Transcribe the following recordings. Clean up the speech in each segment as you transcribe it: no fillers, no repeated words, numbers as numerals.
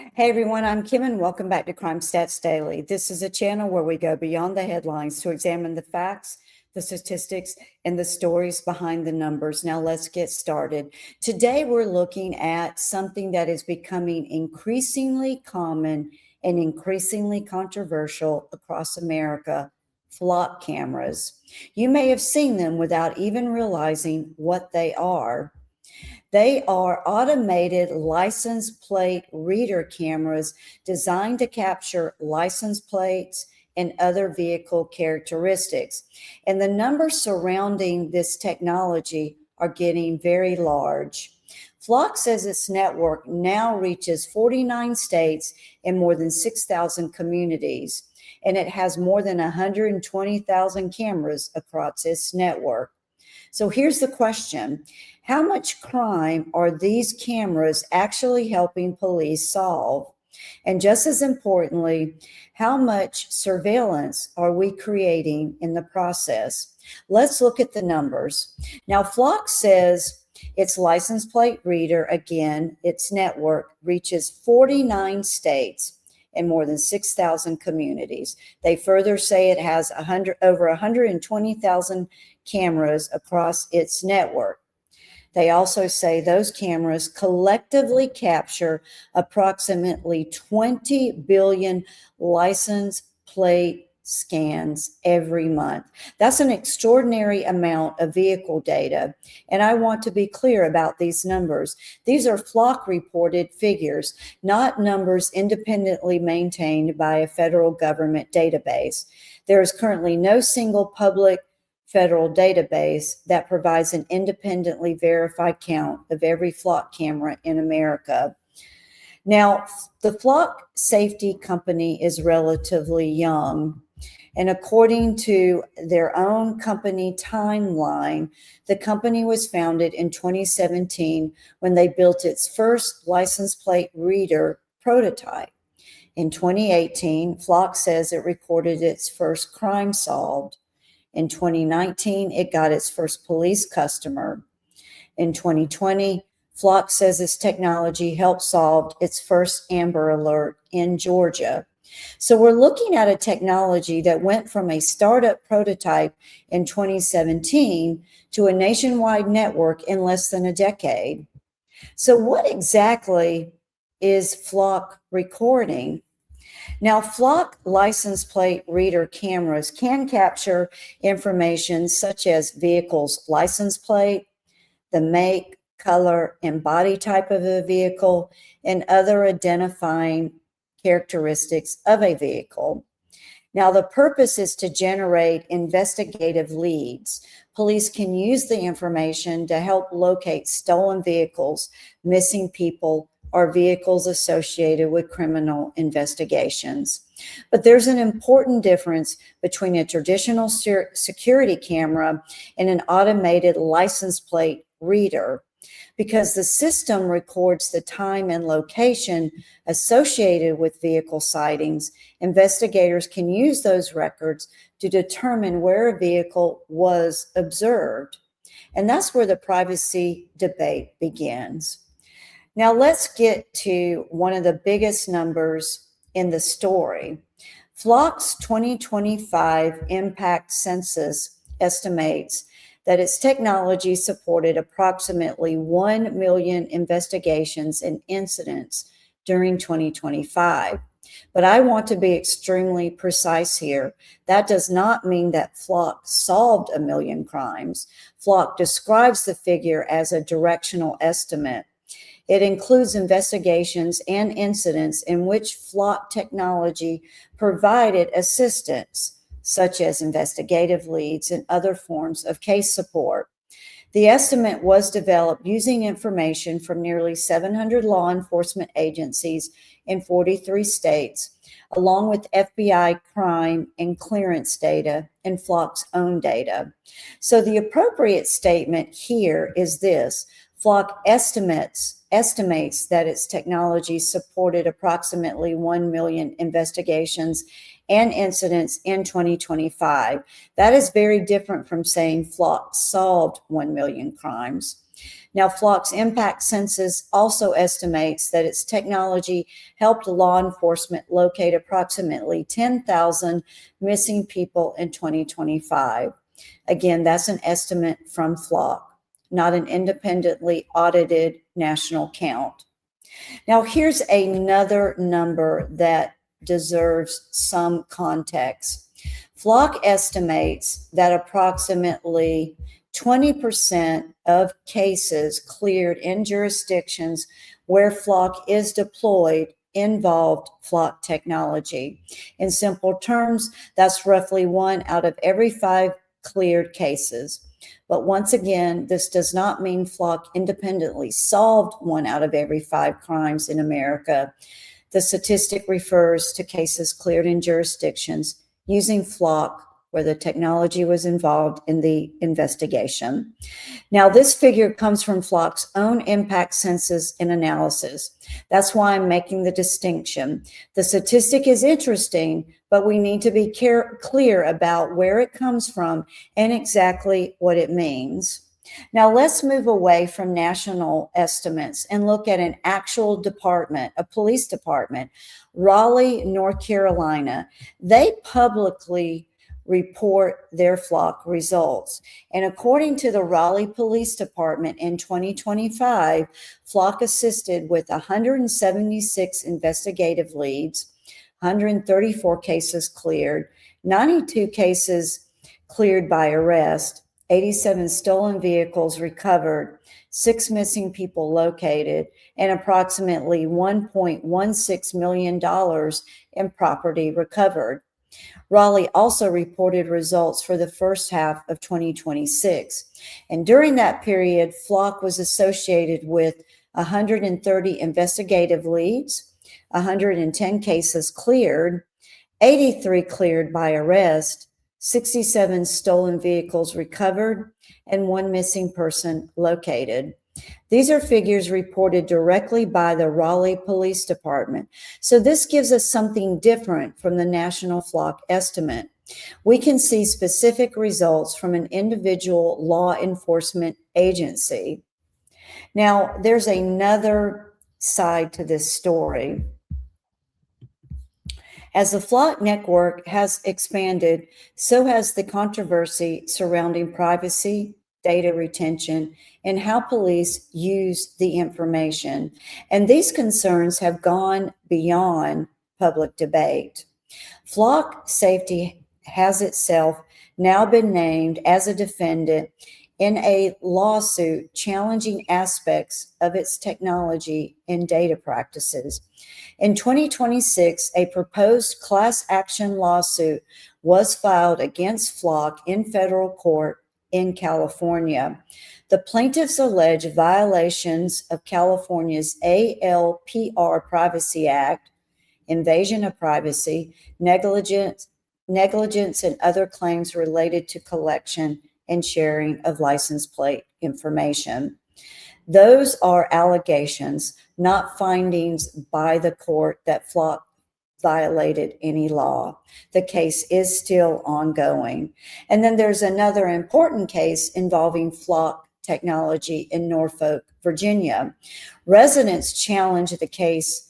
Hey everyone, I'm Kim and welcome back to Crime Stats Daily. This is a channel where we go beyond the headlines to examine the facts, the statistics, and the stories behind the numbers. Now let's get started. Today we're looking at something that is becoming increasingly common and increasingly controversial across America: flock cameras. You may have seen them without even realizing what they are. They are automated license plate reader cameras designed to capture license plates and other vehicle characteristics. And the numbers surrounding this technology are getting very large. Flock says its network now reaches 49 states and more than 6,000 communities, and it has more than 120,000 cameras across its network. So here's the question: how much crime are these cameras actually helping police solve? And just as importantly, how much surveillance are we creating in the process? Let's look at the numbers. Now, Flock says its license plate reader, again, its network, reaches 49 states and more than 6,000 communities. They further say it has over 120,000 cameras across its network. They also say those cameras collectively capture approximately 20 billion license plate scans every month. That's an extraordinary amount of vehicle data. And I want to be clear about these numbers. These are Flock reported figures, not numbers independently maintained by a federal government database. There is currently no single public federal database that provides an independently verified count of every flock camera in America. Now, the Flock Safety Company is relatively young, and according to their own company timeline, the company was founded in 2017 when they built its first license plate reader prototype. In 2018, Flock says it recorded its first crime solved. In 2019, it got its first police customer. In 2020, Flock says its technology helped solve its first Amber Alert in Georgia. So we're looking at a technology that went from a startup prototype in 2017 to a nationwide network in less than a decade. So what exactly is Flock recording? Now, Flock license plate reader cameras can capture information such as vehicle's license plate, the make, color, and body type of a vehicle, and other identifying characteristics of a vehicle. Now, the purpose is to generate investigative leads. Police can use the information to help locate stolen vehicles, missing people, or vehicles associated with criminal investigations. But there's an important difference between a traditional security camera and an automated license plate reader. Because the system records the time and location associated with vehicle sightings, investigators can use those records to determine where a vehicle was observed. And that's where the privacy debate begins. Now let's get to one of the biggest numbers in the story. Flock's 2025 impact census estimates that its technology supported approximately 1 million investigations and incidents during 2025. But I want to be extremely precise here. That does not mean that Flock solved 1 million crimes. Flock describes the figure as a directional estimate. It includes investigations and incidents in which Flock technology provided assistance, such as investigative leads and other forms of case support. The estimate was developed using information from nearly 700 law enforcement agencies in 43 states, along with FBI crime and clearance data and Flock's own data. So the appropriate statement here is this: Flock estimates that its technology supported approximately 1 million investigations and incidents in 2025. That is very different from saying Flock solved 1 million crimes. Now, Flock's impact census also estimates that its technology helped law enforcement locate approximately 10,000 missing people in 2025. Again, that's an estimate from Flock, not an independently audited national count. Now, here's another number that deserves some context. Flock estimates that approximately 20% of cases cleared in jurisdictions where Flock is deployed involved Flock technology. In simple terms, that's roughly 1 out of every 5 cleared cases. But once again, this does not mean Flock independently solved 1 out of every 5 crimes in America. The statistic refers to cases cleared in jurisdictions using Flock where the technology was involved in the investigation. Now, this figure comes from Flock's own impact census and analysis. That's why I'm making the distinction. The statistic is interesting, but we need to be clear about where it comes from and exactly what it means. Now, let's move away from national estimates and look at an actual department, a police department, Raleigh, North Carolina. They publicly report their Flock results. And according to the Raleigh Police Department in 2025, Flock assisted with 176 investigative leads, 134 cases cleared, 92 cases cleared by arrest, 87 stolen vehicles recovered, 6 missing people located, and approximately $1.16 million in property recovered. Raleigh also reported results for the first half of 2026. And during that period, Flock was associated with 130 investigative leads, 110 cases cleared, 83 cleared by arrest, 67 stolen vehicles recovered, and 1 missing person located. These are figures reported directly by the Raleigh Police Department. So this gives us something different from the national Flock estimate. We can see specific results from an individual law enforcement agency. Now, there's another side to this story. As the Flock network has expanded, so has the controversy surrounding privacy, data retention, and how police use the information. And these concerns have gone beyond public debate. Flock Safety has itself now been named as a defendant in a lawsuit challenging aspects of its technology and data practices. In 2026, a proposed class action lawsuit was filed against Flock in federal court in California. The plaintiffs allege violations of California's ALPR Privacy Act, invasion of privacy, negligence, and other claims related to collection and sharing of license plate information. Those are allegations, not findings by the court that Flock violated any law. The case is still ongoing. And then there's another important case involving Flock technology in Norfolk, Virginia. Residents challenged the case,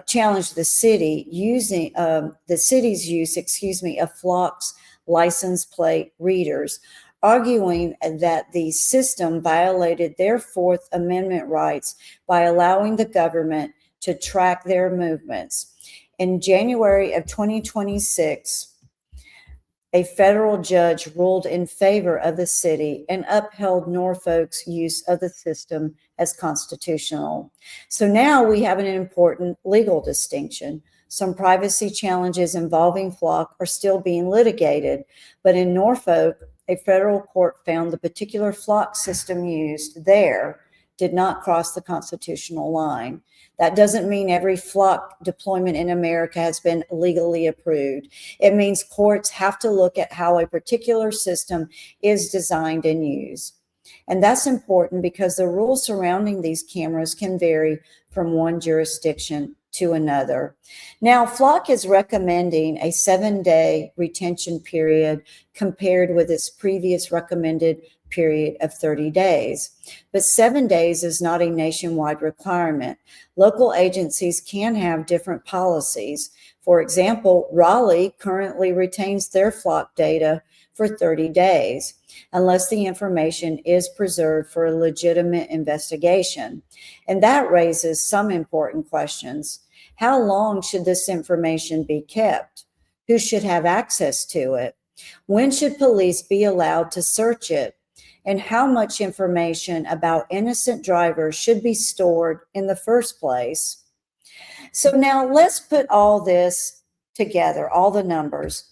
challenged the city using the city's use, of Flock's license plate readers, arguing that the system violated their Fourth Amendment rights by allowing the government to track their movements. In January of 2026, a federal judge ruled in favor of the city and upheld Norfolk's use of the system as constitutional. So now we have an important legal distinction. Some privacy challenges involving Flock are still being litigated, but in Norfolk, a federal court found the particular Flock system used there did not cross the constitutional line. That doesn't mean every Flock deployment in America has been legally approved. It means courts have to look at how a particular system is designed and used. And that's important because the rules surrounding these cameras can vary from one jurisdiction to another. Now, Flock is recommending a 7-day retention period compared with its previous recommended period of 30 days. But 7 days is not a nationwide requirement. Local agencies can have different policies. For example, Raleigh currently retains their flock data for 30 days, unless the information is preserved for a legitimate investigation. And that raises some important questions. How long should this information be kept? Who should have access to it? When should police be allowed to search it? And how much information about innocent drivers should be stored in the first place? So now let's put all this together, all the numbers.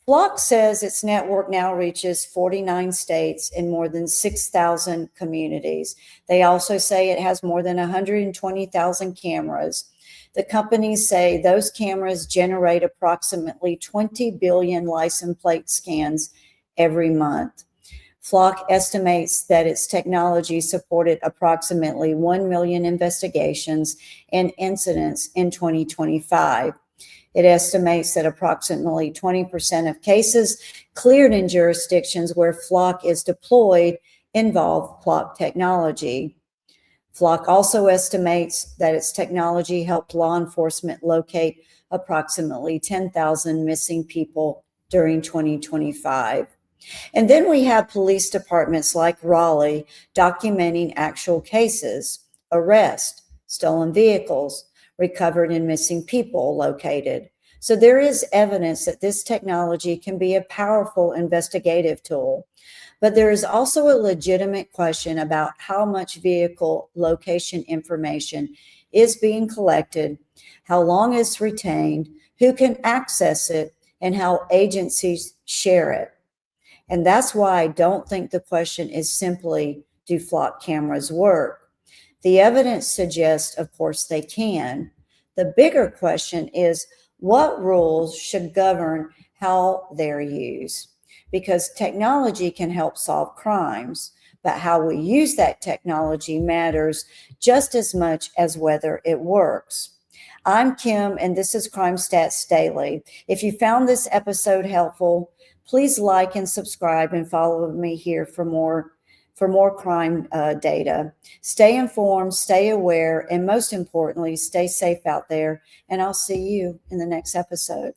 Flock says its network now reaches 49 states and more than 6,000 communities. They also say it has more than 120,000 cameras. The companies say those cameras generate approximately 20 billion license plate scans every month. Flock estimates that its technology supported approximately 1 million investigations and incidents in 2025. It estimates that approximately 20% of cases cleared in jurisdictions where Flock is deployed involve Flock technology. Flock also estimates that its technology helped law enforcement locate approximately 10,000 missing people during 2025. And then we have police departments like Raleigh documenting actual cases, arrests, stolen vehicles, recovered and missing people located. So there is evidence that this technology can be a powerful investigative tool. But there is also a legitimate question about how much vehicle location information is being collected, how long it's retained, who can access it, and how agencies share it. And that's why I don't think the question is simply, do flock cameras work? The evidence suggests, of course, they can. The bigger question is, what rules should govern how they're used? Because technology can help solve crimes, but how we use that technology matters just as much as whether it works. I'm Kim, and this is Crime Stats Daily. If you found this episode helpful, please like and subscribe and follow me here for more crime data. Stay informed, stay aware, and most importantly, stay safe out there. And I'll see you in the next episode.